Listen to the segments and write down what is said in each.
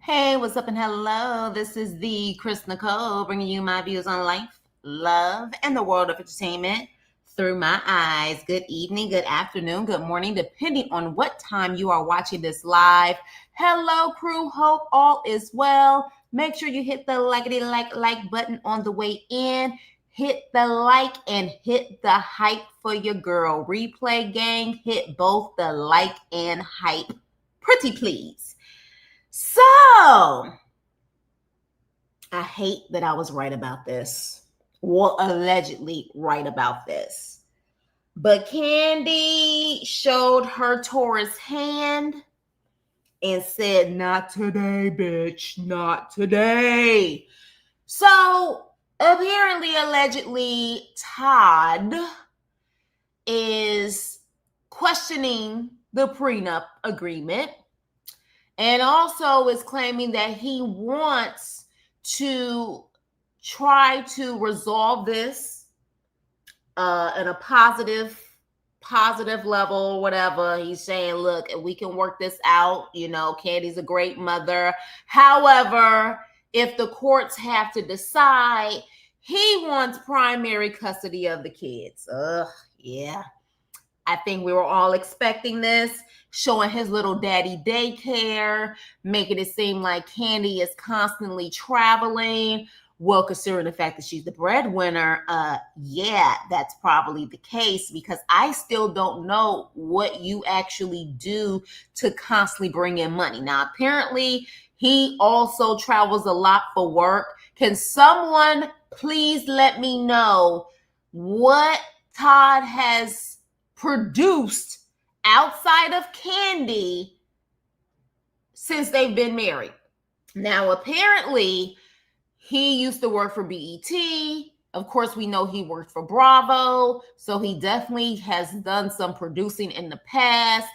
Hey, what's up and hello? This is the Chris Nicole bringing you my views on life, love, and the world of entertainment through my eyes. Good evening, good afternoon, good morning, depending on what time you are watching this live. Hello, crew. Hope all is well. Make sure you hit the like button on the way in. Hit the like and hit the hype for your girl. Replay gang, hit both the like and hype. Pretty please. So, I hate that I was right about this. Well, allegedly right about this. But Kandi showed her Taurus hand and said, "Not today, bitch. Not today." So, apparently, allegedly, Todd is questioning the prenup agreement. And also is claiming that he wants to try to resolve this in a positive level, whatever. He's saying, look, we can work this out. You know, Kandi's a great mother. However, if the courts have to decide, he wants primary custody of the kids. Yeah. I think we were all expecting this, showing his little daddy daycare, making it seem like Kandi is constantly traveling. Well, considering the fact that she's the breadwinner, yeah, that's probably the case, because I still don't know what you actually do to constantly bring in money. Now, apparently, he also travels a lot for work. Can someone please let me know what Todd has produced outside of Kandi since they've been married? Now, apparently, he used to work for BET. Of course, we know he worked for Bravo, so he definitely has done some producing in the past.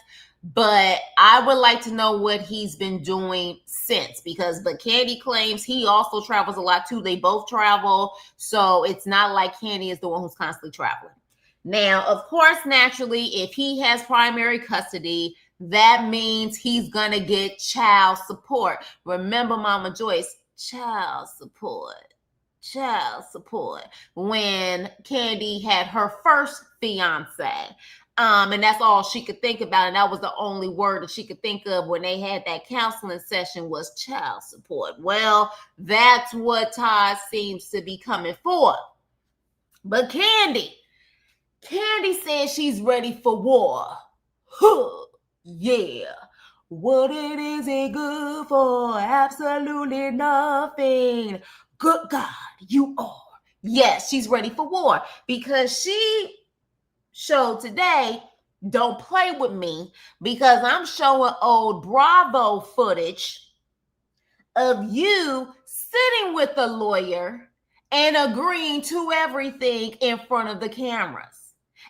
But I would like to know what he's been doing since, but Kandi claims he also travels a lot too. They both travel, so it's not like Kandi is the one who's constantly traveling. Now, of course, naturally, if he has primary custody, that means he's going to get child support. Remember, Mama Joyce, child support. When Kandi had her first fiance. And that's all she could think about. And that was the only word that she could think of when they had that counseling session was child support. Well, that's what Todd seems to be coming for. But Kandi says she's ready for war. Huh, yeah. What it is ain't good for absolutely nothing. Good God, you are. Yes, she's ready for war because she showed today, don't play with me, because I'm showing old Bravo footage of you sitting with a lawyer and agreeing to everything in front of the cameras.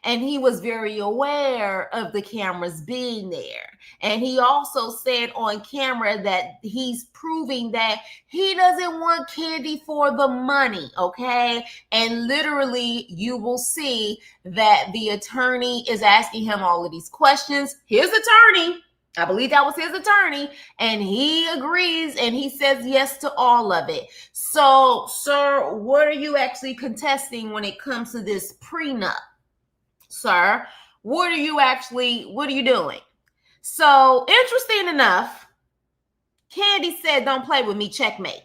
And he was very aware of the cameras being there. And he also said on camera that he's proving that he doesn't want Kandi for the money, okay? And literally, you will see that the attorney is asking him all of these questions. His attorney, I believe that was his attorney, and he agrees and he says yes to all of it. So, sir, what are you actually contesting when it comes to this prenup? Sir, what are you doing? So, interesting enough, Kandi said, don't play with me, checkmate.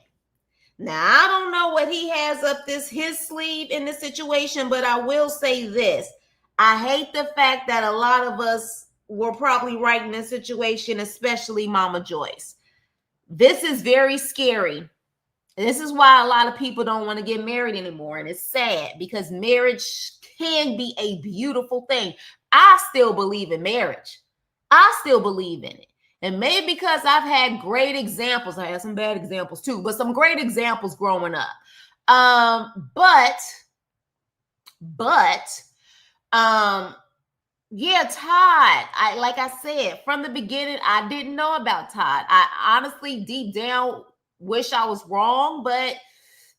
Now, I don't know what he has up his sleeve in this situation, but I will say this. I hate the fact that a lot of us were probably right in this situation, especially Mama Joyce. This is very scary. This is why a lot of people don't want to get married anymore. And it's sad because marriage can be a beautiful thing. I still believe in marriage. I still believe in it. And maybe because I've had great examples. I had some bad examples too, but some great examples growing up. Yeah, Todd. Like I said, from the beginning, I didn't know about Todd. I honestly, deep down, wish I was wrong, but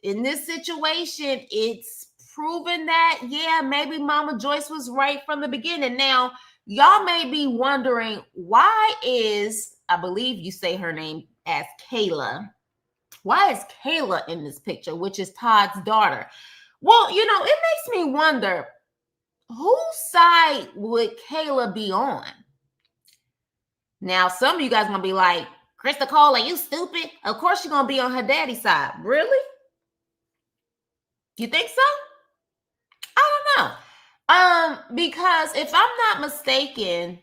in this situation, it's proven that, yeah, maybe Mama Joyce was right from the beginning. Now, y'all may be wondering, why is, I believe you say her name, as Kayla. Why is Kayla in this picture, which is Todd's daughter? Well, you know, it makes me wonder, whose side would Kayla be on? Now, some of you guys are going to be like, Krista Cole, are you stupid? Of course she's going to be on her daddy's side. Really? You think so? I don't know. Because if I'm not mistaken,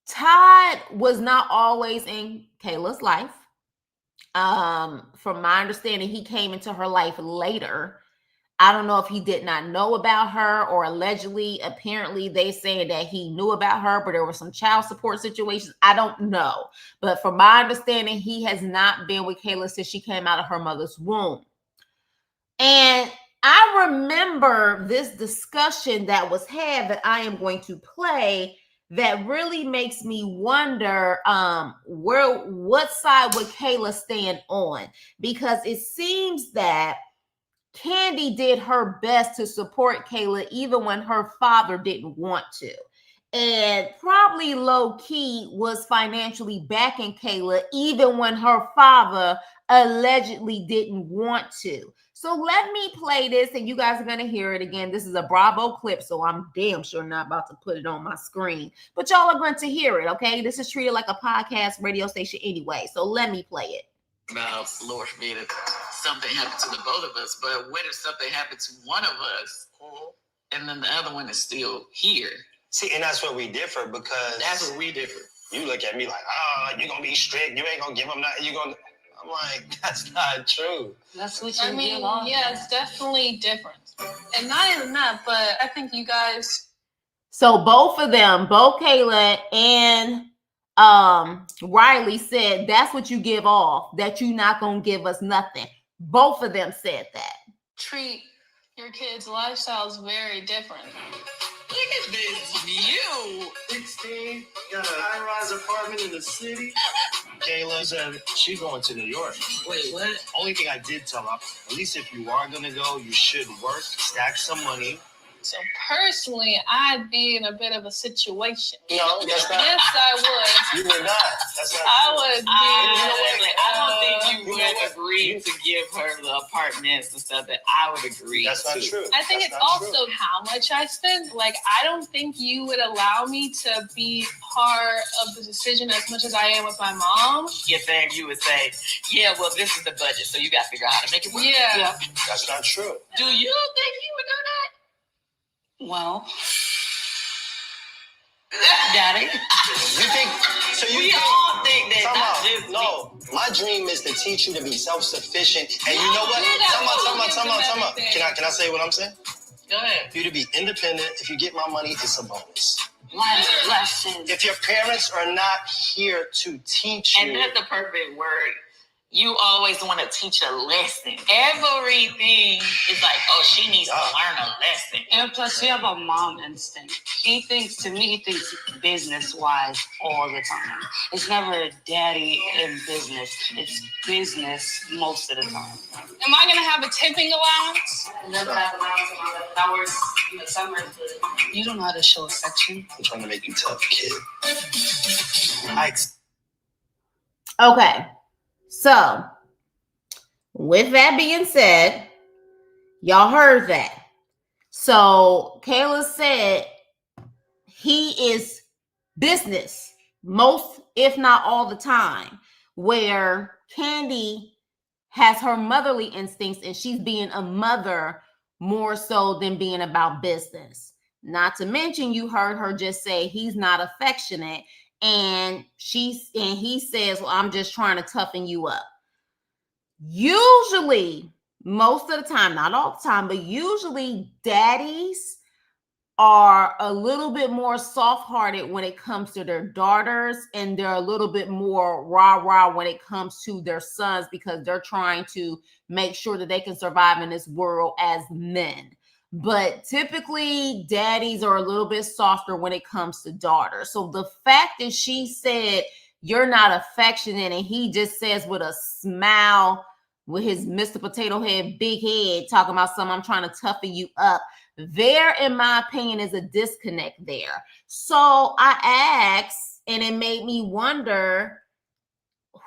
Todd was not always in Kayla's life. From my understanding, he came into her life later. I don't know if he did not know about her, or allegedly, apparently they saying that he knew about her, but there were some child support situations. I don't know. But from my understanding, he has not been with Kayla since she came out of her mother's womb. And I remember this discussion that was had that I am going to play that really makes me wonder what side would Kayla stand on, because it seems that Kandi did her best to support Kayla even when her father didn't want to, and probably low-key was financially backing Kayla even when her father allegedly didn't want to. So let me play this, and you guys are going to hear it again. This is a Bravo clip, so I'm damn sure not about to put it on my screen, but y'all are going to hear it, okay? This is treated like a podcast radio station anyway, so let me play it. About Lord forbid if something happened to the both of us, but what if something happened to one of us and then the other one is still here? See, and that's where we differ, because that's where we differ. You look at me like, you're gonna be strict, you ain't gonna give them nothing, I'm like, that's not true. That's what you mean. Yeah, it's definitely different. And not even that, but I think you guys. So both of them, both Kayla and Riley, said that's what you give off, that you're not gonna give us nothing. Both of them said that. Treat your kids' lifestyles very different. Look at this view. 16, got a high-rise apartment in the city. Kayla said she's going to New York. Wait, what? Only thing I did tell her, at least if you are gonna go, you should work, stack some money. So personally, I'd be in a bit of a situation. No, that's not. Yes, I would. You would not. That's not. I would be. I don't think you would agree to give her the apartments and stuff that I would agree. That's not to. true. I think that's it's also true. How much I spend. Like, I don't think you would allow me to be part of the decision as much as I am with my mom. You think you would say, yeah, well, this is the budget, so you got to figure out how to make it work. Yeah. That's not true. Do you think he would do that? Well, Daddy, you think? So you we think, all think that. No, my dream is to teach you to be self-sufficient, and you know what? Time out. Can I say what I'm saying? Go ahead. For you to be independent. If you get my money, it's a bonus. Life lesson. If your parents are not here to teach you, and that's the perfect word. You always want to teach a lesson. Everything is like, oh, she needs to learn a lesson. And plus, you have a mom instinct. He thinks business-wise all the time. It's never daddy in business. It's business most of the time. Am I going to have a tipping allowance? Never have allowance. That works in the summer. You don't know how to show affection. I'm trying to make you tough, kid. Okay. So, with that being said, y'all heard that. So, Kayla said he is business most, if not all the time, where Kandi has her motherly instincts and she's being a mother more so than being about business. Not to mention, you heard her just say he's not affectionate. And he says, well, I'm just trying to toughen you up. Usually, most of the time, not all the time, but usually daddies are a little bit more soft-hearted when it comes to their daughters, and they're a little bit more rah-rah when it comes to their sons, because they're trying to make sure that they can survive in this world as men. But typically, daddies are a little bit softer when it comes to daughters. So the fact that she said, you're not affectionate, and he just says with a smile, with his Mr. Potato Head, big head, talking about something, I'm trying to toughen you up. There, in my opinion, is a disconnect there. So I asked, and it made me wonder,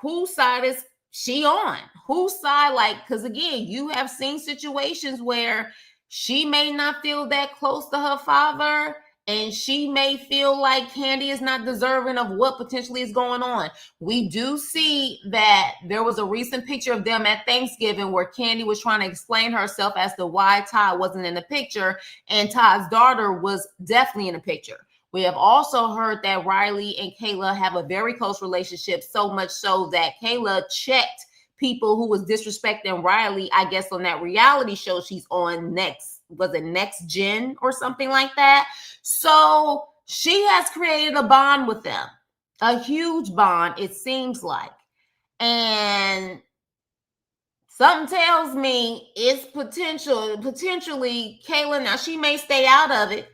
whose side is she on? Whose side? Like, because again, you have seen situations where she may not feel that close to her father, and she may feel like Kandi is not deserving of what potentially is going on. We do see that there was a recent picture of them at Thanksgiving where Kandi was trying to explain herself as to why Todd wasn't in the picture, and Todd's daughter was definitely in the picture. We have also heard that Riley and Kayla have a very close relationship, so much so that Kayla checked people who was disrespecting Riley, I guess, on that reality show she's on Next Gen or something like that. So she has created a bond with them, a huge bond, it seems like. And something tells me it's potentially Kayla. Now, she may stay out of it.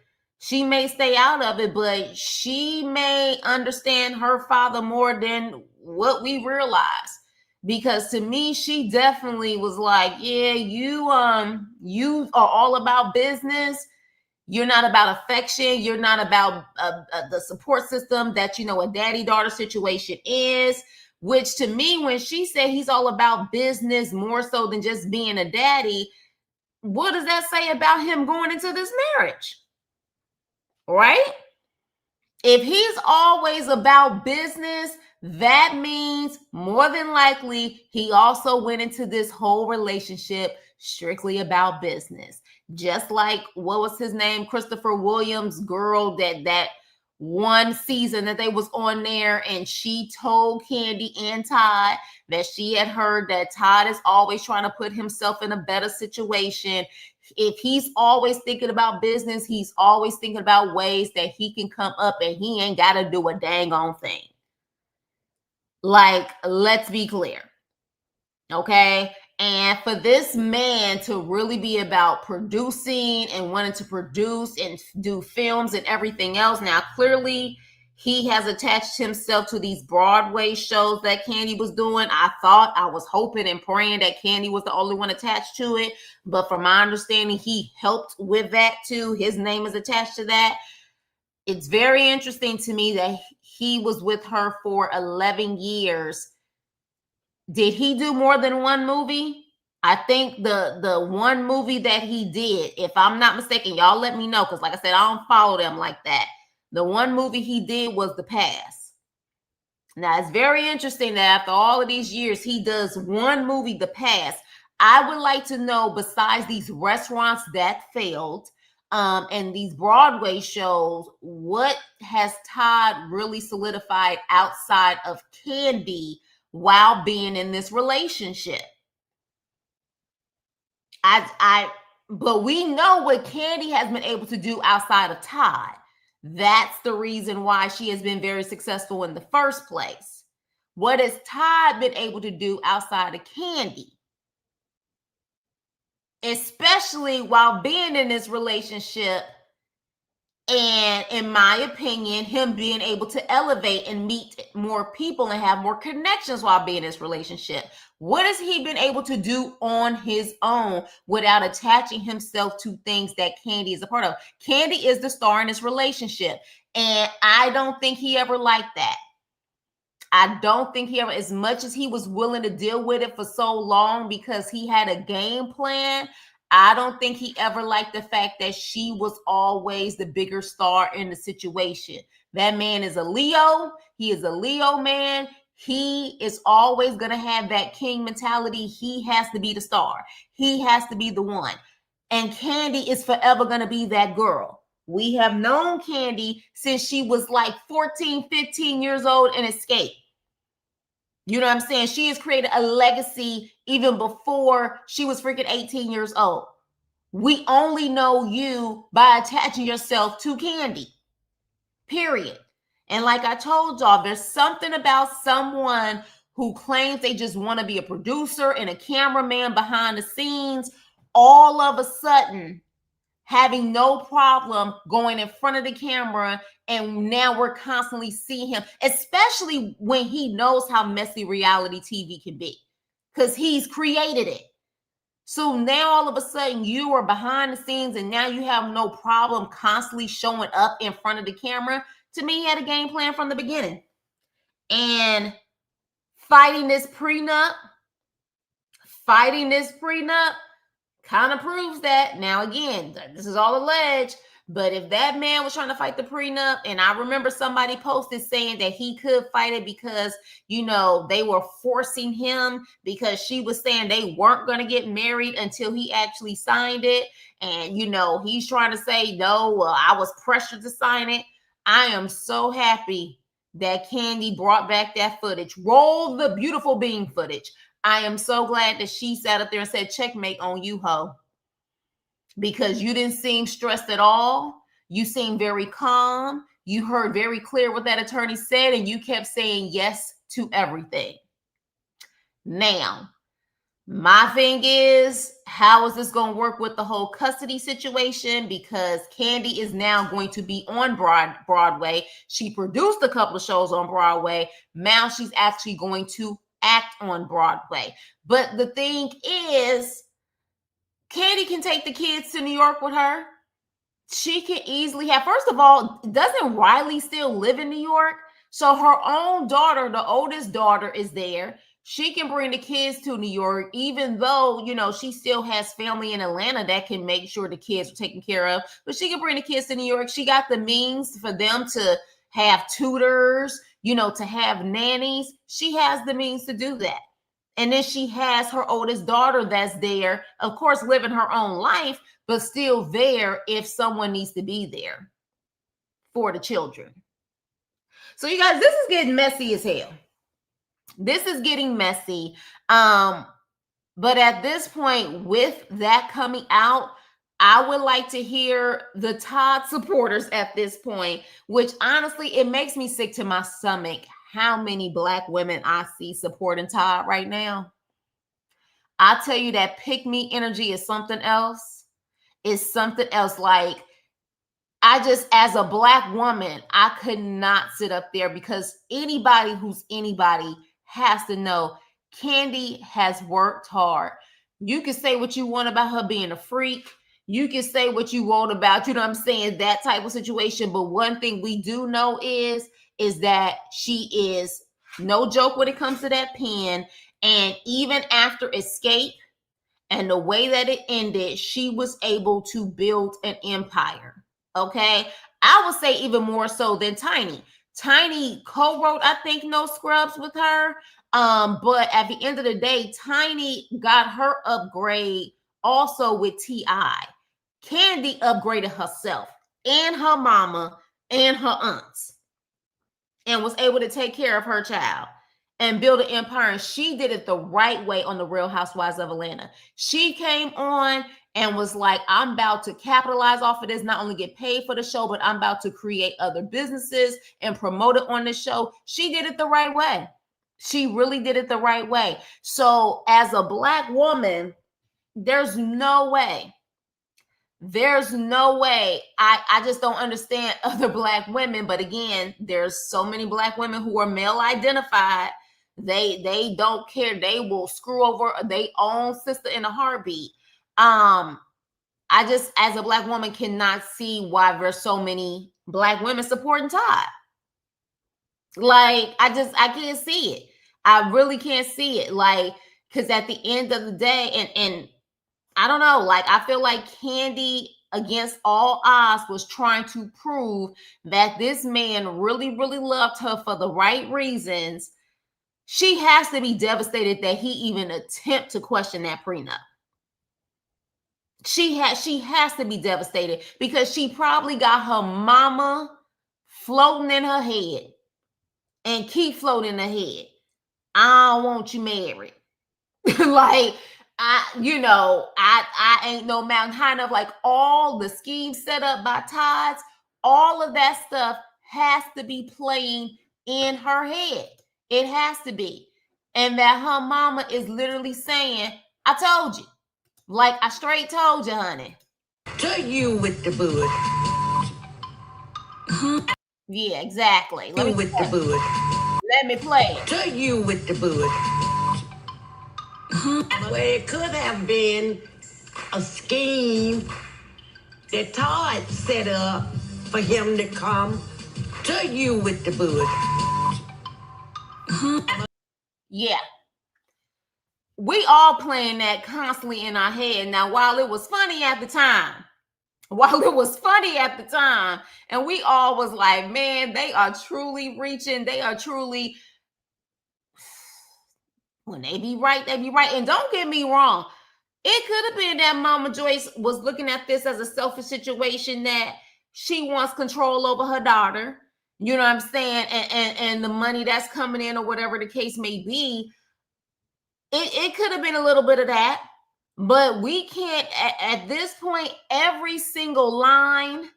But she may understand her father more than what we realize. Because to me, she definitely was like, yeah, you are all about business. You're not about affection. You're not about the support system that, a daddy-daughter situation is. Which to me, when she said he's all about business more so than just being a daddy, what does that say about him going into this marriage? Right? If he's always about business, that means more than likely he also went into this whole relationship strictly about business. Just like, what was his name? Christopher Williams' girl that one season that they was on there, and she told Kandi and Todd that she had heard that Todd is always trying to put himself in a better situation. If he's always thinking about business, he's always thinking about ways that he can come up, and he ain't got to do a dang on thing. Like, let's be clear. Okay? And for this man to really be about producing and wanting to produce and do films and everything else, now clearly he has attached himself to these Broadway shows that Kandi was doing. I was hoping and praying that Kandi was the only one attached to it. But from my understanding, he helped with that too. His name is attached to that. It's very interesting to me that he was with her for 11 years. Did he do more than one movie? I think the one movie that he did, if I'm not mistaken, y'all let me know, because like I said, I don't follow them like that. The one movie he did was The Pass. Now, it's very interesting that after all of these years, he does one movie, The Pass. I would like to know, besides these restaurants that failed and these Broadway shows, what has Todd really solidified outside of Kandi while being in this relationship? But we know what Kandi has been able to do outside of Todd. That's the reason why she has been very successful in the first place. What has Todd been able to do outside of Kandi? Especially while being in this relationship, and in my opinion, him being able to elevate and meet more people and have more connections while being in this relationship. What has he been able to do on his own without attaching himself to things that Kandi is a part of? Kandi is the star in this relationship, and I don't think he ever liked that. I don't think he ever, as much as he was willing to deal with it for so long because he had a game plan, I don't think he ever liked the fact that she was always the bigger star in the situation. That man is a Leo. He is a Leo man. He is always going to have that king mentality. He has to be the star. He has to be the one. And Kandi is forever going to be that girl. We have known Kandi since she was like 14, 15 years old and Escape. You know what I'm saying? She has created a legacy even before she was freaking 18 years old. We only know you by attaching yourself to Kandi, period. And like I told y'all, there's something about someone who claims they just want to be a producer and a cameraman behind the scenes, all of a sudden having no problem going in front of the camera, and now we're constantly seeing him, especially when he knows how messy reality TV can be, because he's created it. So now all of a sudden you are behind the scenes, and now you have no problem constantly showing up in front of the camera. To me, he had a game plan from the beginning. And fighting this prenup kind of proves that. Now, again, this is all alleged, but if that man was trying to fight the prenup, and I remember somebody posted saying that he could fight it because, you know, they were forcing him because she was saying they weren't going to get married until he actually signed it. And, you know, he's trying to say, no, well, I was pressured to sign it. I am so happy that Kandi brought back that footage. Roll the beautiful bean footage. I am so glad that she sat up there and said, checkmate on you, ho. Because you didn't seem stressed at all. You seemed very calm. You heard very clear what that attorney said, and you kept saying yes to everything. Now, my thing is, how is this going to work with the whole custody situation? Because Kandi is now going to be on Broadway. She produced a couple of shows on Broadway. Now she's actually going to act on Broadway. But the thing is, Kandi can take the kids to New York with her. She can easily have, first of all, doesn't Riley still live in New York? So her own daughter, the oldest daughter, is there. She can bring the kids to New York, even though, you know, she still has family in Atlanta that can make sure the kids are taken care of. But she can bring the kids to New York. She got the means for them to have tutors, you know, to have nannies. She has the means to do that. And then she has her oldest daughter that's there, of course, living her own life, but still there if someone needs to be there for the children. So you guys, this is getting messy as hell. This is getting messy. But at this point, with that coming out, I would like to hear the Todd supporters at this point, which honestly, it makes me sick to my stomach how many Black women I see supporting Todd right now. I tell you that pick me energy is something else. It's something else. Like, I just, as a Black woman, I could not sit up there because anybody who's anybody has to know Kandi has worked hard. You can say what you want about her being a freak. You can say what you want about, you know what I'm saying, that type of situation. But one thing we do know is that she is no joke when it comes to that pen. And even after Escape and the way that it ended, she was able to build an empire. Okay. I would say even more so than Tiny. Tiny co-wrote, I think, No Scrubs with her. But at the end of the day, Tiny got her upgrade also with T.I. Kandi upgraded herself and her mama and her aunts and was able to take care of her child and build an empire. And she did it the right way on the Real Housewives of Atlanta. She came on and was like, I'm about to capitalize off of this, not only get paid for the show, but I'm about to create other businesses and promote it on the show. She did it the right way. She really did it the right way. So as a Black woman, there's no way. I just don't understand other Black women. But again, there's so many Black women who are male identified. They don't care. They will screw over their own sister in a heartbeat. I just, as a Black woman, cannot see why there's so many Black women supporting Todd. Like, I can't see it. I really can't see it. Like, because at the end of the day, and I don't know, like, I feel like Kandi, against all odds, was trying to prove that this man really, really loved her for the right reasons. She has to be devastated that he even attempt to question that prenup. She has to be devastated because she probably got her mama floating in her head and keep floating in her head. I don't want you married. Like, I ain't no mountain high enough. Like, all the schemes set up by Todd's, all of that stuff has to be playing in her head. It has to be. And that her mama is literally saying, I told you. Like, I straight told you, honey. To you with the bud. Yeah, exactly. You with the bud. Let me play it. To you with the bud. Well, it could have been a scheme that Todd set up for him to come to you with the bud. Yeah. We all playing that constantly in our head. Now, while it was funny at the time, and we all was like, man, they are truly reaching. They are truly, when they be right, they be right. And don't get me wrong, it could have been that Mama Joyce was looking at this as a selfish situation, that she wants control over her daughter. You know what I'm saying? And the money that's coming in, or whatever the case may be. It could have been a little bit of that, but we can't, at this point, every single line,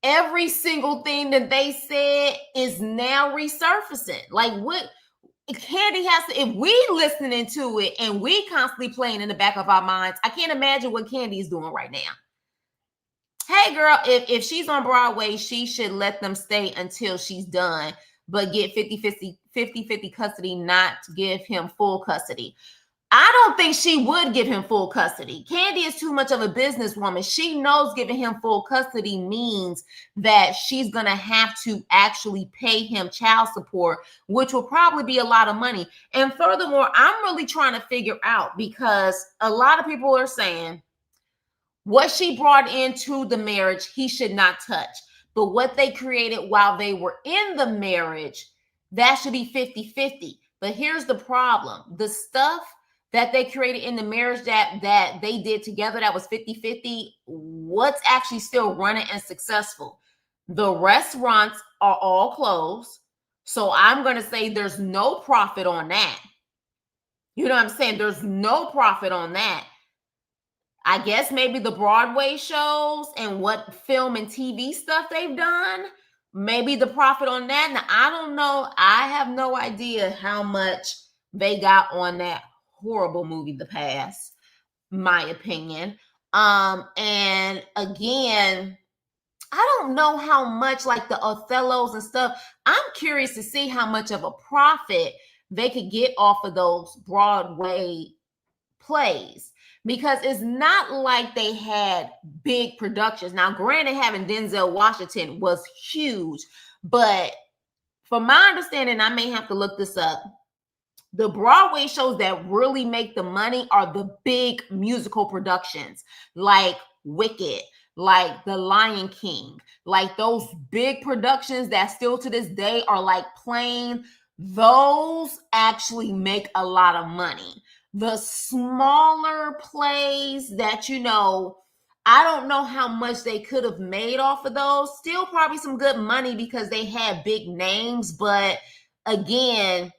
every single thing that they said is now resurfacing. Like, what Kandi has to, if we listening to it and we constantly playing in the back of our minds, I can't imagine what Kandi is doing right now. Hey girl, if she's on Broadway, she should let them stay until she's done, but get 50-50 custody, not give him full custody. I don't think she would give him full custody. Kandi is too much of a businesswoman. She knows giving him full custody means that she's going to have to actually pay him child support, which will probably be a lot of money. And furthermore, I'm really trying to figure out, because a lot of people are saying what she brought into the marriage, he should not touch. But what they created while they were in the marriage, that should be 50-50. But here's the problem. The stuff that they created in the marriage that they did together, that was 50-50, what's actually still running and successful? The restaurants are all closed. So I'm going to say there's no profit on that. You know what I'm saying? There's no profit on that. I guess maybe the Broadway shows and what film and TV stuff they've done, maybe the profit on that. Now, I don't know. I have no idea how much they got on that horrible movie, The Past, my opinion. And again, I don't know how much, like the Othellos and stuff. I'm curious to see how much of a profit they could get off of those Broadway plays, because it's not like they had big productions. Now, granted, having Denzel Washington was huge, but from my understanding, I may have to look this up, the Broadway shows that really make the money are the big musical productions, like Wicked, like The Lion King, like those big productions that still to this day are like playing. Those actually make a lot of money. The smaller plays that, you know, I don't know how much they could have made off of those. Still probably some good money because they had big names. But again,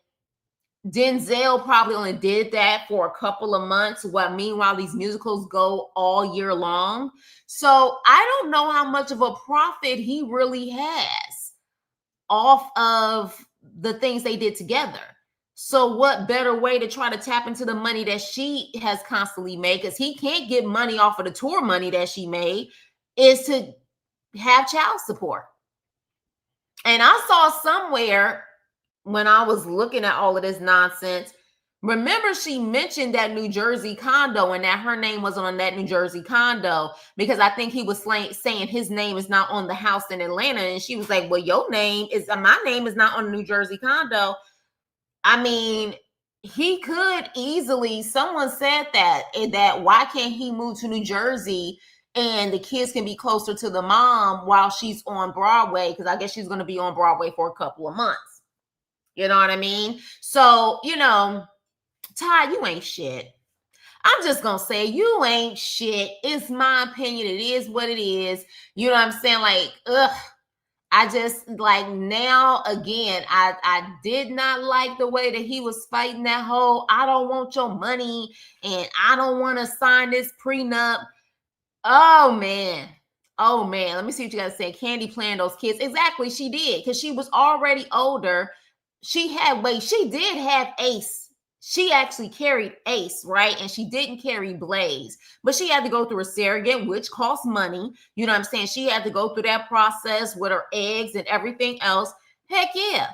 Denzel probably only did that for a couple of months, while meanwhile these musicals go all year long. So I don't know how much of a profit he really has off of the things they did together. So what better way to try to tap into the money that she has constantly made, because he can't get money off of the tour money that she made, is to have child support. And I saw somewhere when I was looking at all of this nonsense, remember she mentioned that New Jersey condo and that her name wasn't on that New Jersey condo, because I think he was saying his name is not on the house in Atlanta. And she was like, well, your name is, my name is not on the New Jersey condo. I mean, he could easily, someone said that why can't he move to New Jersey and the kids can be closer to the mom while she's on Broadway? Because I guess she's going to be on Broadway for a couple of months. You know what I mean? So, you know, Ty, you ain't shit. I'm just going to say you ain't shit. It's my opinion. It is what it is. You know what I'm saying? Like, I just, like, now, again, I did not like the way that he was fighting that whole, I don't want your money and I don't want to sign this prenup. Oh, man. Let me see what you got to say. Kandi playing those kids. Exactly, she did, because she was already older. She did have Ace. She actually carried Ace, right? And she didn't carry Blaze, but she had to go through a surrogate, which costs money. You know what I'm saying? She had to go through that process with her eggs and everything else. Heck yeah.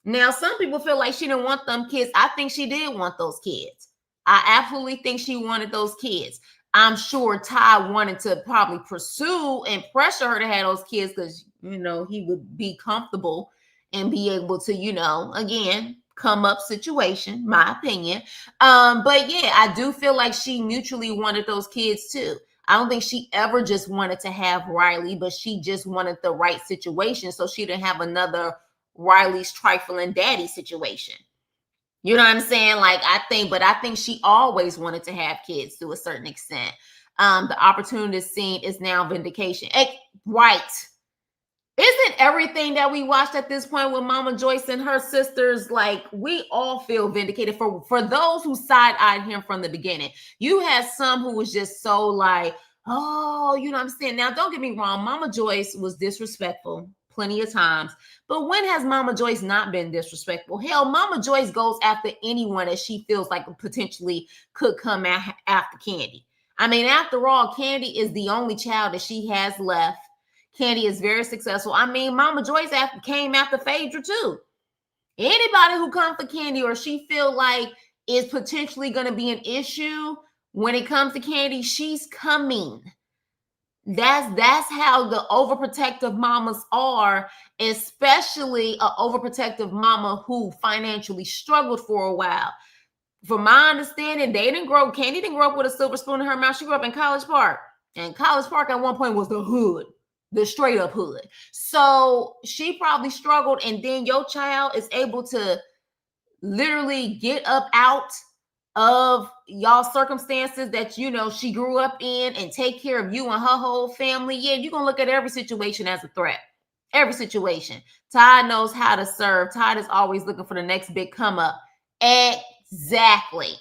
Now, some people feel like she didn't want them kids. I think she did want those kids. I absolutely think she wanted those kids. I'm sure Ty wanted to probably pursue and pressure her to have those kids because, you know, he would be comfortable and be able to, you know, again, come up situation, my opinion. But yeah, I do feel like she mutually wanted those kids too. I don't think she ever just wanted to have Riley, but she just wanted the right situation so she didn't have another Riley's trifling daddy situation. You know what I'm saying? Like, I think she always wanted to have kids to a certain extent. The opportunity seen is now vindication. Right. Isn't everything that we watched at this point with Mama Joyce and her sisters, like, we all feel vindicated for those who side-eyed him from the beginning. You had some who was just so like, oh, you know what I'm saying? Now, don't get me wrong. Mama Joyce was disrespectful plenty of times. But when has Mama Joyce not been disrespectful? Hell, Mama Joyce goes after anyone that she feels like potentially could come after Kandi. I mean, after all, Kandi is the only child that she has left. Kandi is very successful. I mean, Mama Joyce came after Phaedra too. Anybody who comes for Kandi or she feel like is potentially going to be an issue when it comes to Kandi, she's coming. That's how the overprotective mamas are, especially an overprotective mama who financially struggled for a while. From my understanding, Kandi didn't grow up with a silver spoon in her mouth. She grew up in College Park. And College Park at one point was the hood, the straight up hood. So she probably struggled, and then your child is able to literally get up out of y'all circumstances that, you know, she grew up in and take care of you and her whole family. Yeah, you're going to look at every situation as a threat. Every situation. Todd knows how to serve. Todd is always looking for the next big come up. Exactly.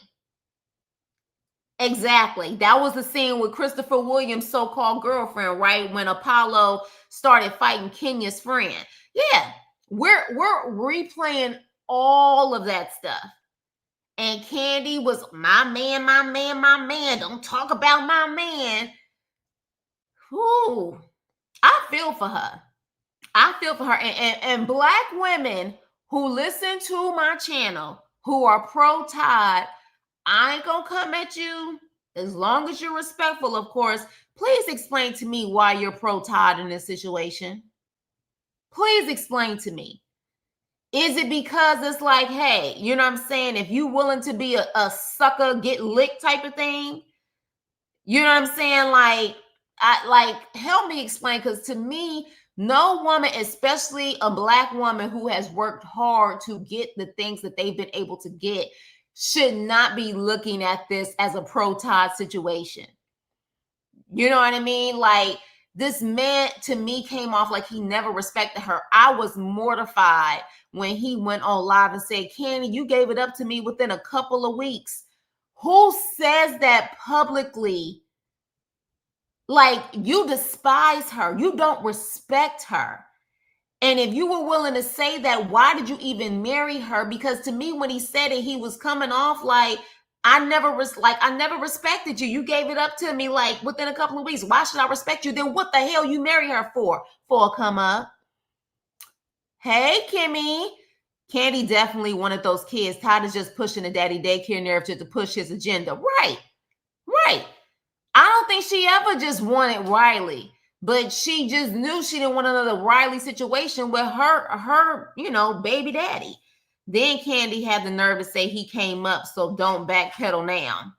That was the scene with Christopher Williams' so-called girlfriend, right? When Apollo started fighting Kenya's friend. Yeah, we're replaying all of that stuff. And Kandi was my man. Don't talk about my man. Whoo, I feel for her. And Black women who listen to my channel, who are pro Todd, I ain't gonna come at you as long as you're respectful, of course. Please explain to me why you're pro Todd in this situation. Please explain to me. Is it because it's like, hey, you know what I'm saying? If you willing to be a sucker, get licked type of thing, you know what I'm saying? Help me explain, because to me, no woman, especially a Black woman who has worked hard to get the things that they've been able to get, should not be looking at this as a pro Todd situation. You know what I mean? Like, this man to me came off like he never respected her. I was mortified when he went on live and said, Kandi, you gave it up to me within a couple of weeks. Who says that publicly? Like, you despise her. You don't respect her. And if you were willing to say that, why did you even marry her? Because to me, when he said it, he was coming off like, I never respected you. You gave it up to me like within a couple of weeks. Why should I respect you? Then what the hell you marry her for? For a come up? Hey, Kimmy. Kandi definitely wanted those kids. Todd is just pushing the daddy daycare narrative to push his agenda. Right. I don't think she ever just wanted Riley, but she just knew she didn't want another Riley situation with her, you know, baby daddy. Then Kandi had the nerve to say he came up, so don't backpedal now.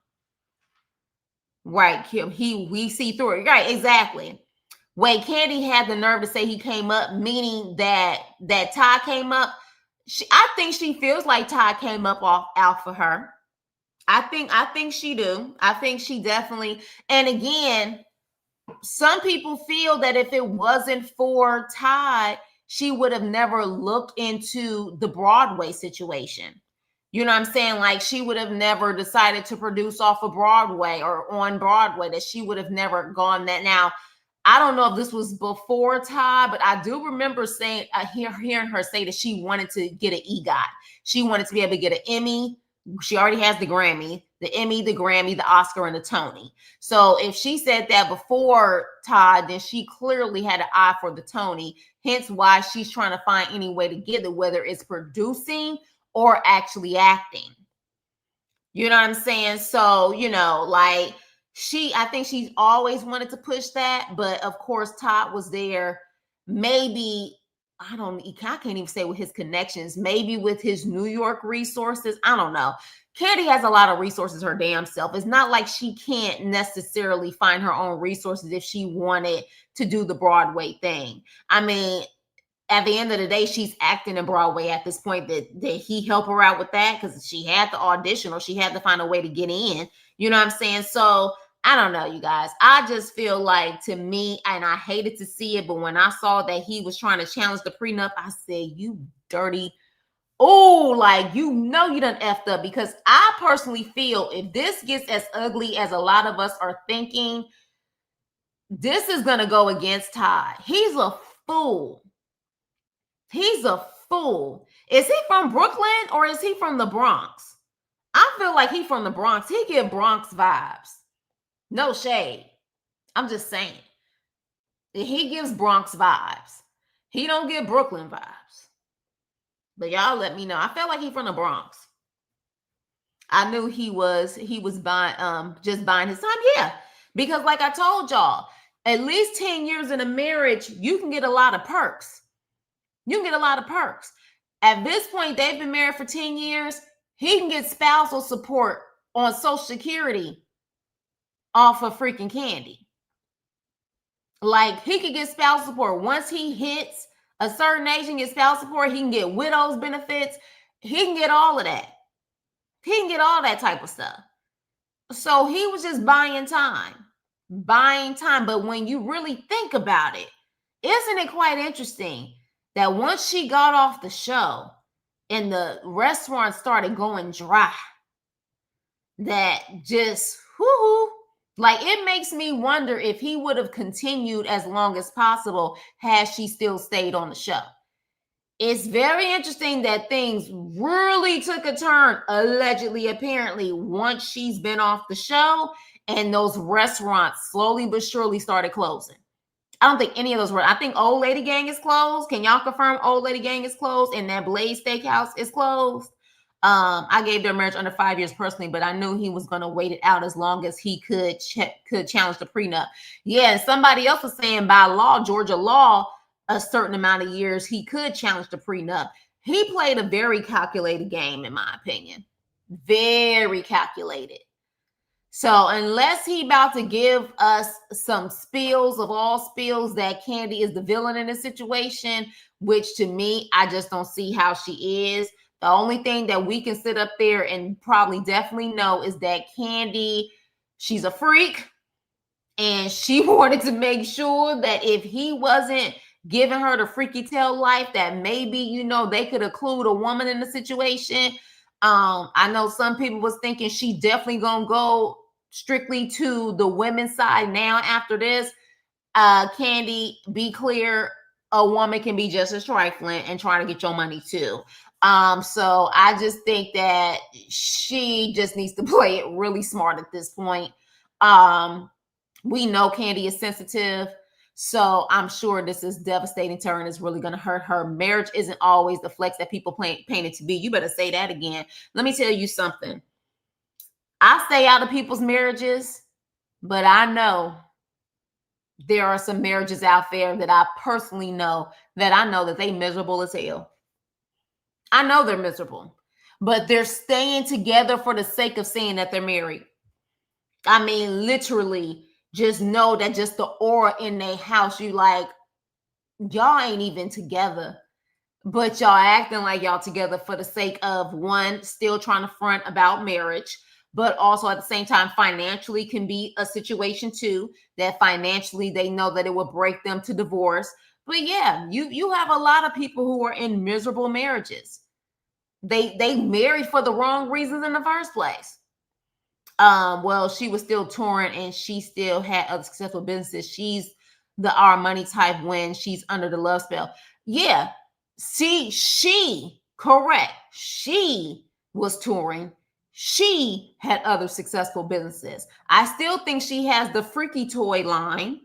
Right, Kim. We see through it. Right, exactly. Wait, Kandi had the nerve to say he came up, meaning that Todd came up. I think she feels like Todd came up out for her. I think she do. I think she definitely. And again, some people feel that if it wasn't for Todd, she would have never looked into the Broadway situation. You know what I'm saying? Like, she would have never decided to produce off of Broadway or on Broadway, that she would have never gone that. Now, I don't know if this was before Todd, but I do remember hearing her say that she wanted to get an EGOT. She wanted to be able to get an Emmy. She already has the Grammy, the Emmy, the Grammy, the Oscar, and the Tony. So if she said that before Todd, then she clearly had an eye for the Tony. Hence why she's trying to find any way to get it, whether it's producing or actually acting. You know what I'm saying? So, you know, like, I think she's always wanted to push that. But of course, Todd was there maybe I can't even say with his connections, maybe with his New York resources. I don't know. Kandi has a lot of resources her damn self. It's not like she can't necessarily find her own resources if she wanted to do the Broadway thing. I mean, at the end of the day, she's acting in Broadway at this point. That he help her out with that because she had to audition or she had to find a way to get in. You know what I'm saying? So I don't know, you guys. I just feel like, to me, and I hated to see it, but when I saw that he was trying to challenge the prenup, I said, you dirty. Oh, like, you know you done effed up, because I personally feel if this gets as ugly as a lot of us are thinking, this is going to go against Todd. He's a fool. He's a fool. Is he from Brooklyn or is he from the Bronx? I feel like he's from the Bronx. He give Bronx vibes. No shade. I'm just saying. He gives Bronx vibes. He don't give Brooklyn vibes. But y'all let me know. I felt like he from the Bronx. I knew he was buying just buying his time. Yeah. Because like I told y'all, at least 10 years in a marriage, you can get a lot of perks. You can get a lot of perks. At this point, they've been married for 10 years. He can get spousal support on Social Security off of freaking Kandi. Like, he could get spousal support. Once he hits a certain age and get spousal support, he can get widow's benefits. He can get all of that. He can get all that type of stuff. So he was just buying time. Buying time. But when you really think about it, isn't it quite interesting that once she got off the show and the restaurant started going dry, that just, whoo, like, it makes me wonder if he would have continued as long as possible had she still stayed on the show. It's very interesting that things really took a turn, allegedly, apparently, once she's been off the show and those restaurants slowly but surely started closing. I don't think any of those were. I think Old Lady Gang is closed. Can y'all confirm Old Lady Gang is closed and that Blaze Steakhouse is closed? I gave their marriage under 5 years personally, but I knew he was going to wait it out as long as he could challenge the prenup. Yeah, and somebody else was saying by law, Georgia law, a certain amount of years he could challenge the prenup. He played a very calculated game, in my opinion. Very calculated. So unless he about to give us some spills of all spills that Kandi is the villain in this situation, which to me, I just don't see how she is. The only thing that we can sit up there and probably definitely know is that Kandi, she's a freak. And she wanted to make sure that if he wasn't giving her the freaky tail life, that maybe, you know, they could include a woman in the situation. I know some people was thinking she definitely gonna go strictly to the women's side now after this. Kandi, be clear, a woman can be just as trifling and trying to get your money too. So I just think that she just needs to play it really smart at this point. We know Kandi is sensitive, so I'm sure this is devastating to her and it's really going to hurt her. Marriage isn't always the flex that people paint it to be. You better say that again. Let me tell you something. I stay out of people's marriages, but I know there are some marriages out there that I personally know that they miserable as hell. I know they're miserable, but they're staying together for the sake of saying that they're married. I mean, literally, just know that just the aura in their house, you like, y'all ain't even together, but y'all acting like y'all together for the sake of, one, still trying to front about marriage, but also at the same time, financially can be a situation too, that financially they know that it will break them to divorce. But yeah, you have a lot of people who are in miserable marriages. They married for the wrong reasons in the first place. Well, she was still touring and she still had other successful businesses. She's the our money type when she's under the love spell. Yeah, she correct. She was touring. She had other successful businesses. I still think she has the freaky toy line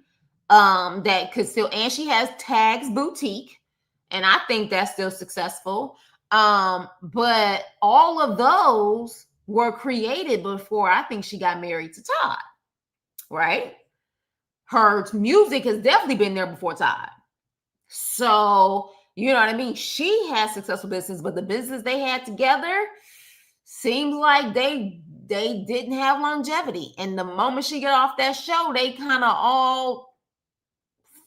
that could still, and she has Tags Boutique, and I think that's still successful. But all of those were created before I think she got married to Todd, right? Her music has definitely been there before Todd. So You know what I mean? She has successful business, but the business they had together seems like they didn't have longevity. And the moment she got off that show, they kind of all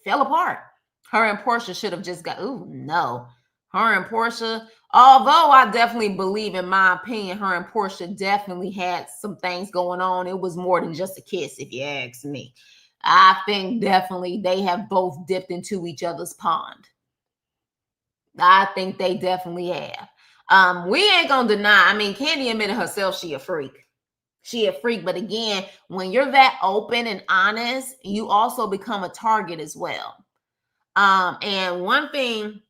fell apart. Her and Portia should have just got, ooh, no. Her and Portia, although I definitely believe, in my opinion, her and Portia definitely had some things going on. It was more than just a kiss, if you ask me. I think definitely they have both dipped into each other's pond. I think they definitely have. We ain't gonna deny. I mean, Kandi admitted herself she a freak. She a freak, but again, when you're that open and honest, you also become a target as well. And one thing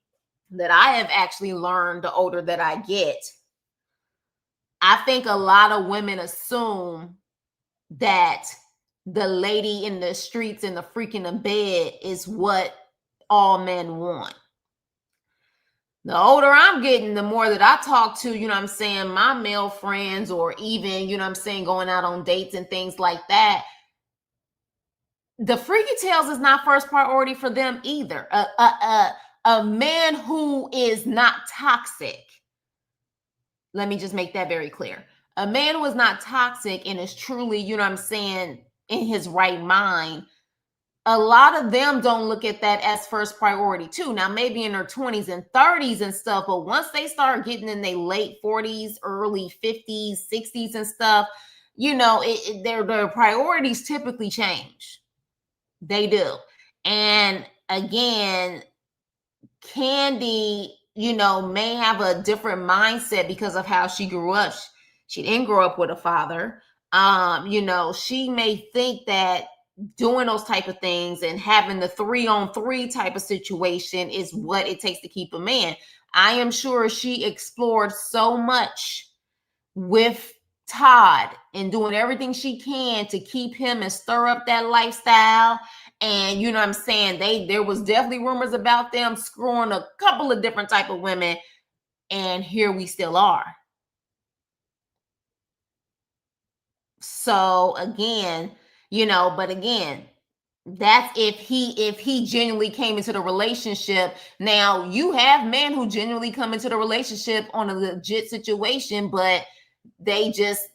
that I have actually learned the older that I get, I think a lot of women assume that the lady in the streets and the freak in the bed is what all men want. The older I'm getting, the more that I talk to, you know what I'm saying, my male friends, or even, you know what I'm saying, going out on dates and things like that, the freaky tales is not first priority for them either. A man who is not toxic. Let me just make that very clear. A man who is not toxic and is truly, you know what I'm saying, in his right mind, a lot of them don't look at that as first priority too. Now, maybe in their 20s and 30s and stuff, but once they start getting in their late 40s, early 50s, 60s and stuff, you know, their priorities typically change. They do. And again, Kandi, you know, may have a different mindset because of how she grew up. She didn't grow up with a father. You know, she may think that doing those type of things and having the 3-on-3 type of situation is what it takes to keep a man. I am sure she explored so much with Todd and doing everything she can to keep him and stir up that lifestyle. And you know what I'm saying, there was definitely rumors about them screwing a couple of different type of women, and here we still are. So again, you know, but again, that's if he genuinely came into the relationship. Now, you have men who genuinely come into the relationship on a legit situation, but they just,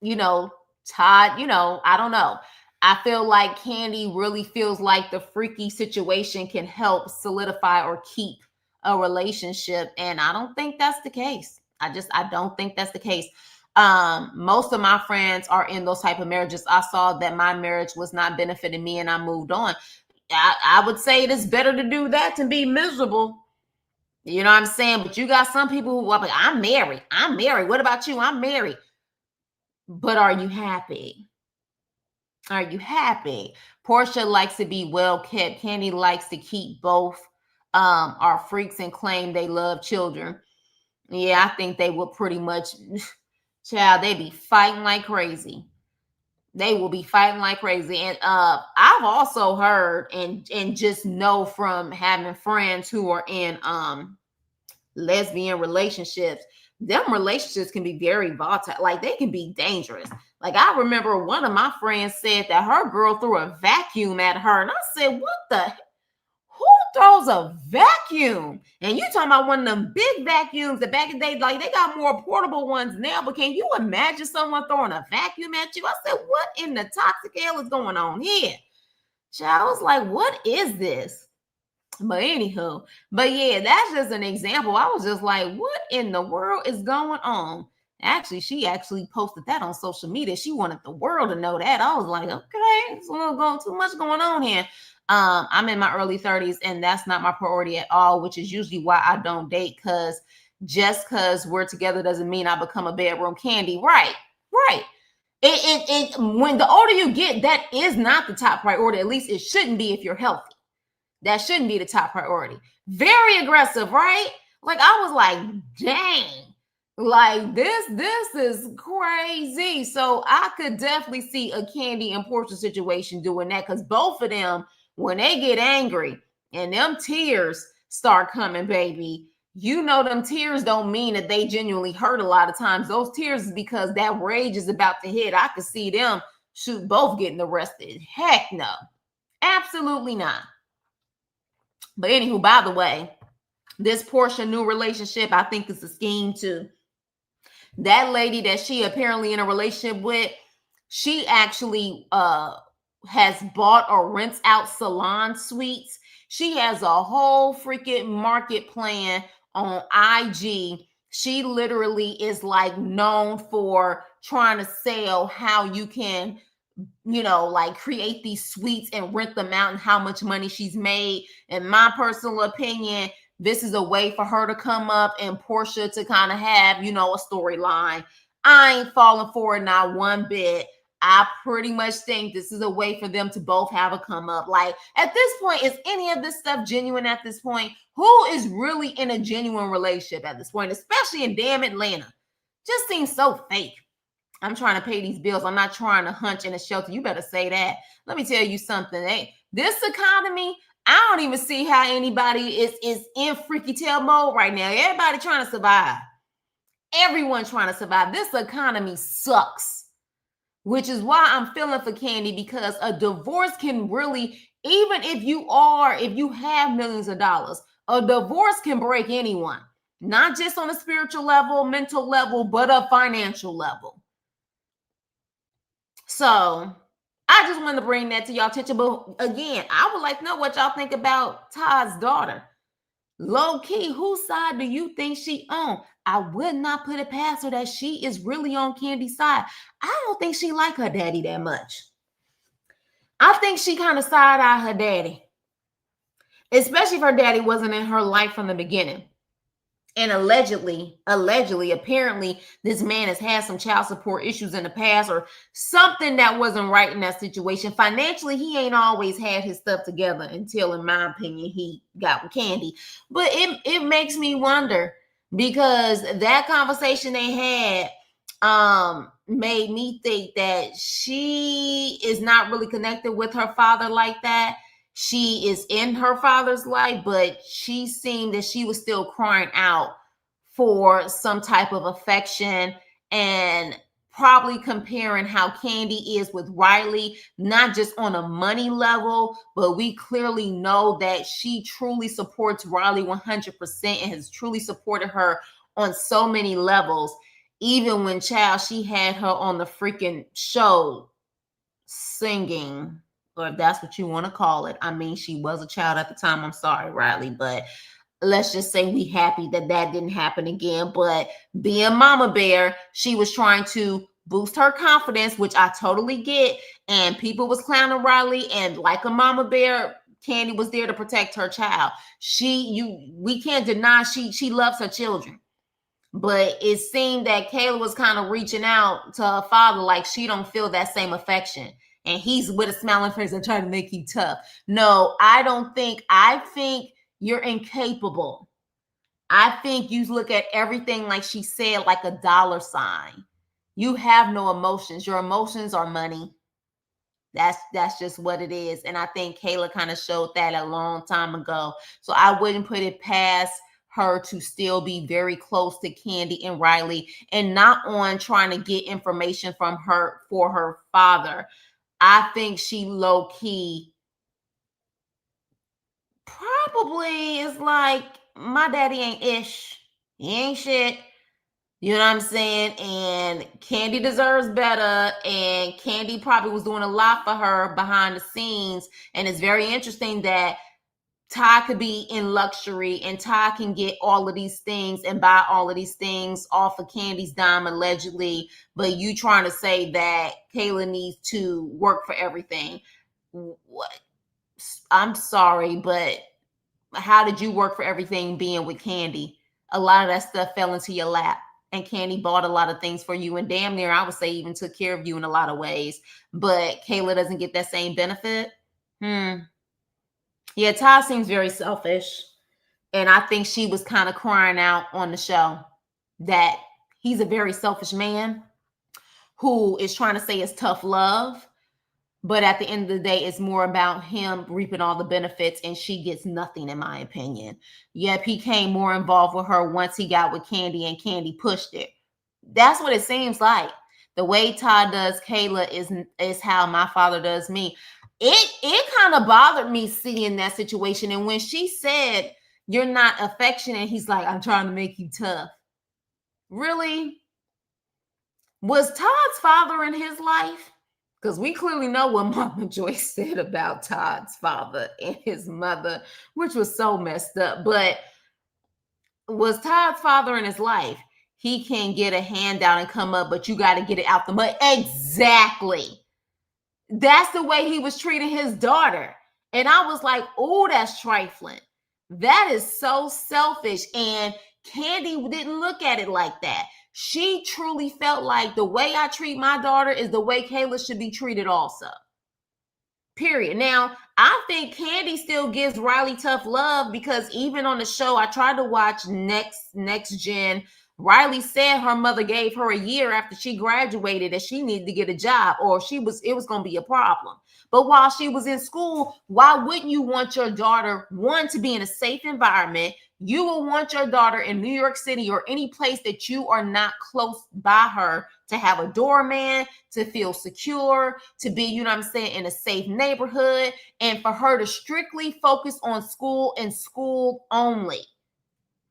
you know, Todd, you know, I don't know. I feel like Kandi really feels like the freaky situation can help solidify or keep a relationship. And I don't think that's the case. I don't think that's the case. Most of my friends are in those type of marriages. I saw that my marriage was not benefiting me and I moved on. I would say it is better to do that than be miserable. You know what I'm saying? But you got some people who are like, I'm married. What about you? I'm married. But are you happy? Are you happy? Portia likes to be well kept. Kandi likes to keep both. Are freaks and claim they love children. Yeah, I think they will pretty much, child, they be fighting like crazy. They will be fighting like crazy. And I've also heard and just know from having friends who are in lesbian relationships, them relationships can be very volatile. Like, they can be dangerous. Like, I remember one of my friends said that her girl threw a vacuum at her. And I said, what the? Who throws a vacuum? And you talking about one of them big vacuums that back in the day, like, they got more portable ones now. But can you imagine someone throwing a vacuum at you? I said, what in the toxic hell is going on here? Child, I was like, what is this? But anywho, but yeah, that's just an example. I was just like, what in the world is going on? Actually, she actually posted that on social media. She wanted the world to know that. I was like, okay, it's a little too much going on here. I'm in my early 30s, and that's not my priority at all, which is usually why I don't date, because just because we're together doesn't mean I become a bedroom Kandi. Right. When the older you get, that is not the top priority. At least it shouldn't be if you're healthy. That shouldn't be the top priority. Very aggressive, right? Like, I was like, dang, like this is crazy. So I could definitely see a Kandi and Portia situation doing that, because both of them, when they get angry and them tears start coming, baby, you know, them tears don't mean that they genuinely hurt a lot of times. Those tears is because that rage is about to hit. I could see them both getting arrested. Heck no. Absolutely not. But anywho, by the way, This Portia new relationship, I think, is a scheme too. That lady that she apparently in a relationship with, she actually has bought or rents out salon suites. She has a whole freaking market plan on IG. She literally is like known for trying to sell how you can, you know, like create these suites and rent them out and how much money she's made. In my personal opinion, this is a way for her to come up and Portia to kind of have, you know, a storyline. I ain't falling for it not one bit. I pretty much think this is a way for them to both have a come up. Like at this point, is any of this stuff genuine at this point? Who is really in a genuine relationship at this point, especially in damn Atlanta? Just seems so fake. I'm trying to pay these bills. I'm not trying to hunch in a shelter. You better say that. Let me tell you something. Hey, this economy, I don't even see how anybody is in freaky tail mode right now. Everybody trying to survive. Everyone trying to survive. This economy sucks, which is why I'm feeling for Kandi, because a divorce can really, even if you have millions of dollars, a divorce can break anyone, not just on a spiritual level, mental level, but a financial level. So I just wanted to bring that to y'all attention. But again, I would like to know what y'all think about Todd's daughter. Low key, whose side do you think she on? I would not put it past her that she is really on Kandi's side. I don't think she like her daddy that much. I think she kind of side-eyed her daddy, especially if her daddy wasn't in her life from the beginning. And allegedly, apparently, this man has had some child support issues in the past or something that wasn't right in that situation. Financially, he ain't always had his stuff together until, in my opinion, he got with Kandi. But it makes me wonder, because that conversation they had made me think that she is not really connected with her father like that. She is in her father's life, but she seemed that she was still crying out for some type of affection, and probably comparing how Kandi is with Riley, not just on a money level, but we clearly know that she truly supports Riley 100% and has truly supported her on so many levels. Even when she had her on the freaking show singing, or if that's what you want to call it. I mean, she was a child at the time. I'm sorry, Riley, but let's just say we happy that didn't happen again. But being Mama Bear, she was trying to boost her confidence, which I totally get. And people was clowning Riley, and like a Mama Bear, Kandi was there to protect her child. We can't deny she loves her children. But it seemed that Kayla was kind of reaching out to her father like she don't feel that same affection. And he's with a smiling face and trying to make you tough. No, I don't think. I think you're incapable. I think you look at everything, like she said, like a dollar sign. You have no emotions. Your emotions are money. That's just what it is. And I think Kayla kind of showed that a long time ago. So I wouldn't put it past her to still be very close to Kandi and Riley, and not on trying to get information from her for her father. I think she low key probably is like, my daddy ain't ish. He ain't shit. You know what I'm saying? And Kandi deserves better. And Kandi probably was doing a lot for her behind the scenes. And it's very interesting that Ty could be in luxury and Ty can get all of these things and buy all of these things off of Kandi's dime, allegedly. But you trying to say that Kayla needs to work for everything. What? I'm sorry, but how did you work for everything being with Kandi? A lot of that stuff fell into your lap. And Kandi bought a lot of things for you, and damn near, I would say, even took care of you in a lot of ways. But Kayla doesn't get that same benefit. Yeah, Ty seems very selfish. And I think she was kind of crying out on the show that he's a very selfish man who is trying to say it's tough love. But at the end of the day, it's more about him reaping all the benefits, and she gets nothing, in my opinion. Yep, he came more involved with her once he got with Kandi, and Kandi pushed it. That's what it seems like. The way Todd does Kayla is how my father does me. It kind of bothered me seeing that situation. And when she said you're not affectionate. He's like, I'm trying to make you tough. Really? Was Todd's father in his life? Because we clearly know what Mama Joyce said about Todd's father and his mother, which was so messed up. But was Todd's father in his life? He can get a handout and come up, but you got to get it out the mud. Exactly. That's the way he was treating his daughter. And I was like, oh, that's trifling. That is so selfish. And Kandi didn't look at it like that. She truly felt like the way I treat my daughter is the way Kayla should be treated also. Period. Now, I think Kandi still gives Riley tough love because even on the show, I tried to watch Next Gen. Riley said her mother gave her a year after she graduated that she needed to get a job or it was going to be a problem. But while she was in school, why wouldn't you want your daughter, one, to be in a safe environment? You will want your daughter in New York City or any place that you are not close by her to have a doorman, to feel secure, to be, you know what I'm saying, in a safe neighborhood, and for her to strictly focus on school and school only.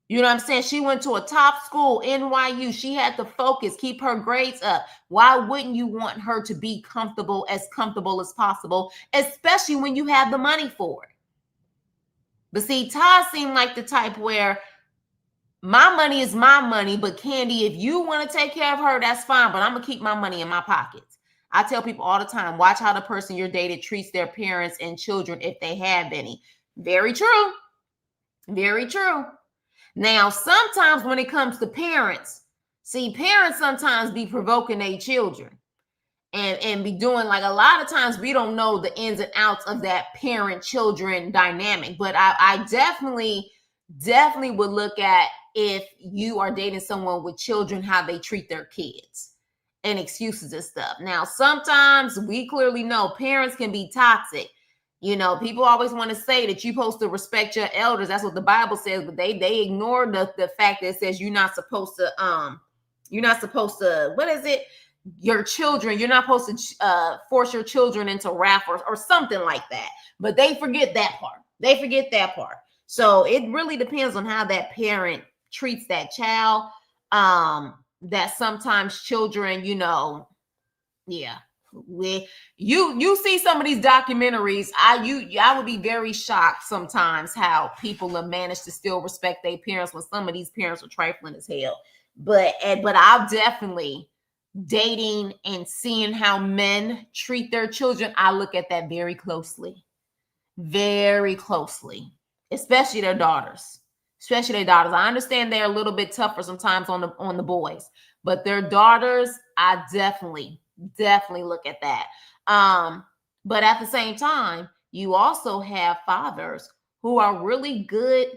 You know what I'm saying? She went to a top school, NYU. She had to focus, keep her grades up. Why wouldn't you want her to be comfortable as possible, especially when you have the money for it? But see, Todd seemed like the type where my money is my money, but Kandi, if you want to take care of her, that's fine, but I'm going to keep my money in my pockets. I tell people all the time, watch how the person you're dating treats their parents and children if they have any. Very true. Very true. Now, sometimes when it comes to parents, see, parents sometimes be provoking their children and be doing, like, a lot of times we don't know the ins and outs of that parent-children dynamic. But I definitely would look at if you are dating someone with children, how they treat their kids and excuses and stuff. Now, sometimes we clearly know parents can be toxic. You know, people always want to say that you're supposed to respect your elders. That's what the Bible says, but they ignore the fact that it says you're not supposed to, what is it? Your children, you're not supposed to force your children into wrath or something like that. But they forget that part. So it really depends on how that parent treats that child. That sometimes children, you know, yeah. You see some of these documentaries, I would be very shocked sometimes how people have managed to still respect their parents when some of these parents are trifling as hell. But I'll definitely, dating and seeing how men treat their children, I look at that very closely, especially their daughters. I understand they're a little bit tougher sometimes on the boys, but their daughters, I definitely look at that. But at the same time, you also have fathers who are really good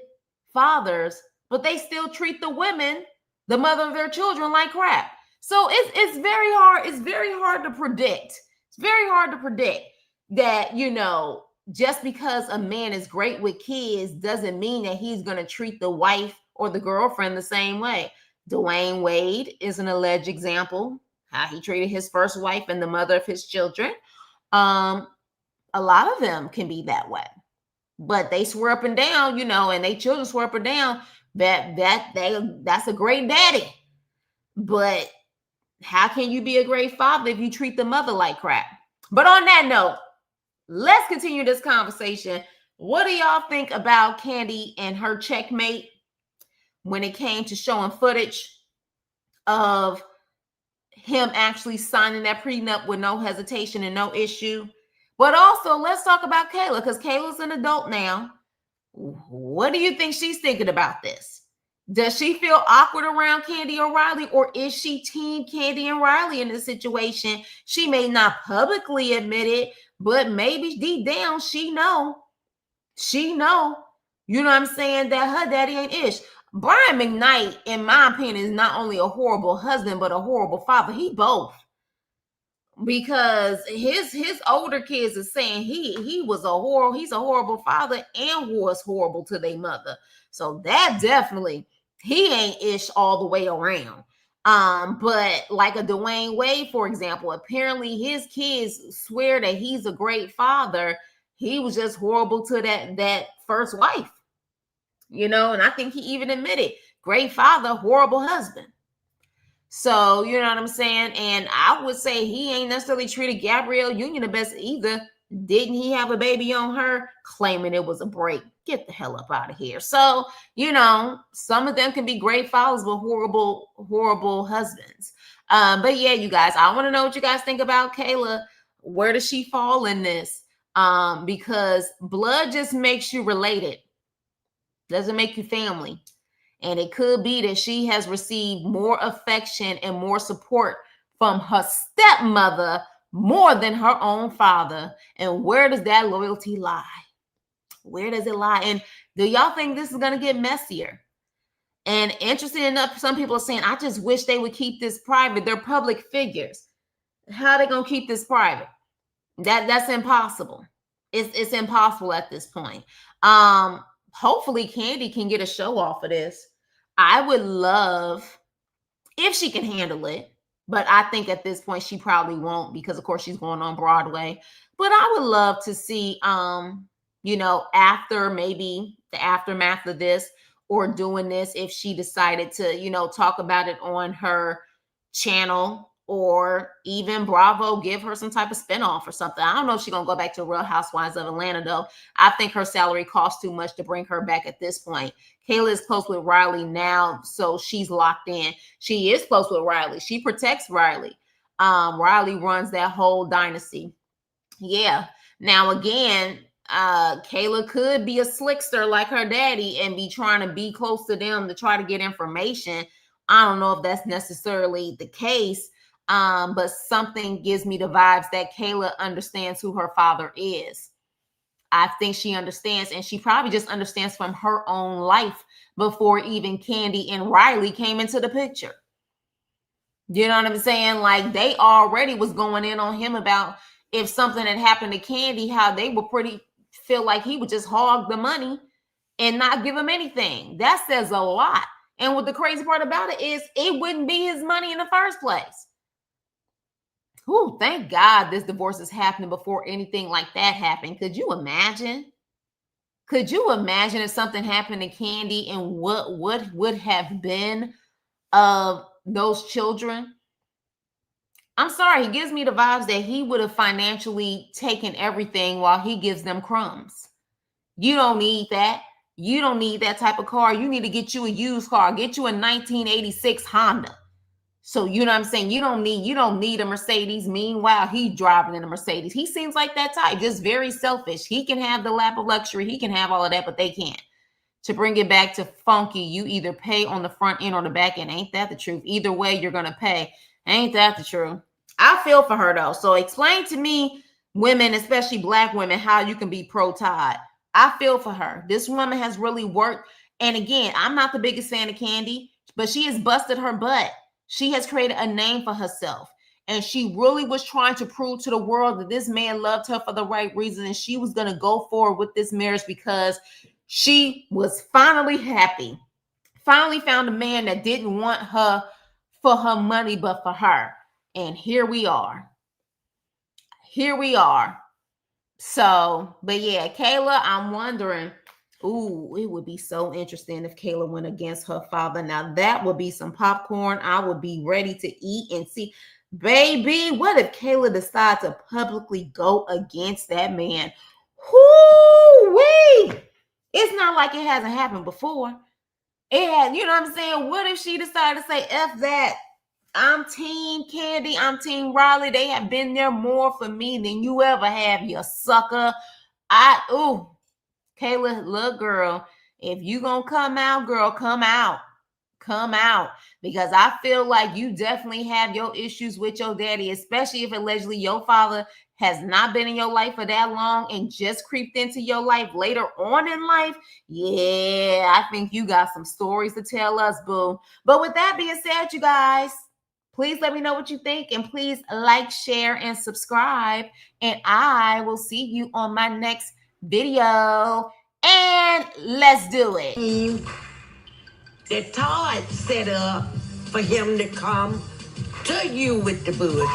fathers, but they still treat the women, the mother of their children, like crap. So it's very hard. It's very hard to predict. It's very hard to predict that, you know, just because a man is great with kids doesn't mean that he's going to treat the wife or the girlfriend the same way. Dwayne Wade is an alleged example, how he treated his first wife and the mother of his children. A lot of them can be that way, but they swear up and down, you know, and they children swear up and down that's a great daddy. But how can you be a great father if you treat the mother like crap? But on that note, let's continue this conversation. What do y'all think about Kandi and her checkmate when it came to showing footage of him actually signing that prenup with no hesitation and no issue? But also, let's talk about Kayla, because Kayla's an adult now. What do you think she's thinking about this? Does she feel awkward around Kandi or Riley, or is she team Kandi and Riley in this situation? She may not publicly admit it, but maybe deep down she know, you know what I'm saying, that her daddy ain't ish. Brian McKnight, in my opinion, is not only a horrible husband, but a horrible father. He both. Because his older kids are saying he's a horrible father and was horrible to their mother. So that definitely, he ain't ish all the way around. But like a Dwayne Wade, for example, apparently his kids swear that he's a great father. He was just horrible to that first wife. you know, and I think he even admitted, great father, horrible husband. So, you know what I'm saying? And I would say he ain't necessarily treated Gabrielle Union the best either. Didn't he have a baby on her, claiming it was a break? Get the hell up out of here. So, you know, some of them can be great fathers, but horrible, horrible husbands. But yeah, you guys, I want to know what you guys think about Kayla. Where does she fall in this? Because blood just makes you related. Doesn't make you family. And it could be that she has received more affection and more support from her stepmother more than her own father. And where does that loyalty lie? Where does it lie? And do y'all think this is going to get messier? And interesting enough, some people are saying, I just wish they would keep this private. They're public figures. How are they going to keep this private? That's impossible. It's impossible at this point. Hopefully Kandi can get a show off of this. I would love if she can handle it, but I think at this point she probably won't, because of course she's going on Broadway. But I would love to see, you know, after maybe the aftermath of this or doing this, if she decided to, you know, talk about it on her channel, or even Bravo give her some type of spinoff or something. I don't know if she's going to go back to Real Housewives of Atlanta, though. I think her salary costs too much to bring her back at this point. Kayla is close with Riley now, so she's locked in. She is close with Riley. She protects Riley. Riley runs that whole dynasty. Yeah. Now, again, Kayla could be a slickster like her daddy and be trying to be close to them to try to get information. I don't know if that's necessarily the case. But something gives me the vibes that Kayla understands who her father is. I think she understands, and she probably just understands from her own life before even Kandi and Riley came into the picture. You know what I'm saying? Like, they already was going in on him about if something had happened to Kandi, how they would pretty feel like he would just hog the money and not give him anything. That says a lot. And what the crazy part about it is, it wouldn't be his money in the first place. Ooh, thank God this divorce is happening before anything like that happened. Could you imagine? Could you imagine if something happened to Kandi and what would have been of those children? I'm sorry, he gives me the vibes that he would have financially taken everything while he gives them crumbs. You don't need that. You don't need that type of car. You need to get you a used car. Get you a 1986 Honda. So, you know what I'm saying? You don't need a Mercedes. Meanwhile, he's driving in a Mercedes. He seems like that type, just very selfish. He can have the lap of luxury. He can have all of that, but they can't. To bring it back to funky, you either pay on the front end or the back end. Ain't that the truth? Either way, you're going to pay. Ain't that the truth? I feel for her, though. So explain to me, women, especially Black women, how you can be pro-Todd. I feel for her. This woman has really worked. And again, I'm not the biggest fan of Kandi, but she has busted her butt. She has created a name for herself, and she really was trying to prove to the world that this man loved her for the right reason, and she was going to go forward with this marriage because she was finally happy, finally found a man that didn't want her for her money, but for her. And here we are. Here we are. So, but yeah, Kayla, I'm wondering, ooh, it would be so interesting if Kayla went against her father. Now, that would be some popcorn. I would be ready to eat and see. Baby, what if Kayla decides to publicly go against that man? Whoo-wee! It's not like it hasn't happened before. It had, you know what I'm saying? What if she decided to say, F that? I'm team Kandi. I'm team Riley. They have been there more for me than you ever have, you sucker. Kayla, look, girl, if you gonna come out, girl, come out. Come out. Because I feel like you definitely have your issues with your daddy, especially if allegedly your father has not been in your life for that long and just creeped into your life later on in life. Yeah, I think you got some stories to tell us, boo. But with that being said, you guys, please let me know what you think, and please like, share, and subscribe. And I will see you on my next video. And let's do it. That Todd set up for him to come to you with the bud.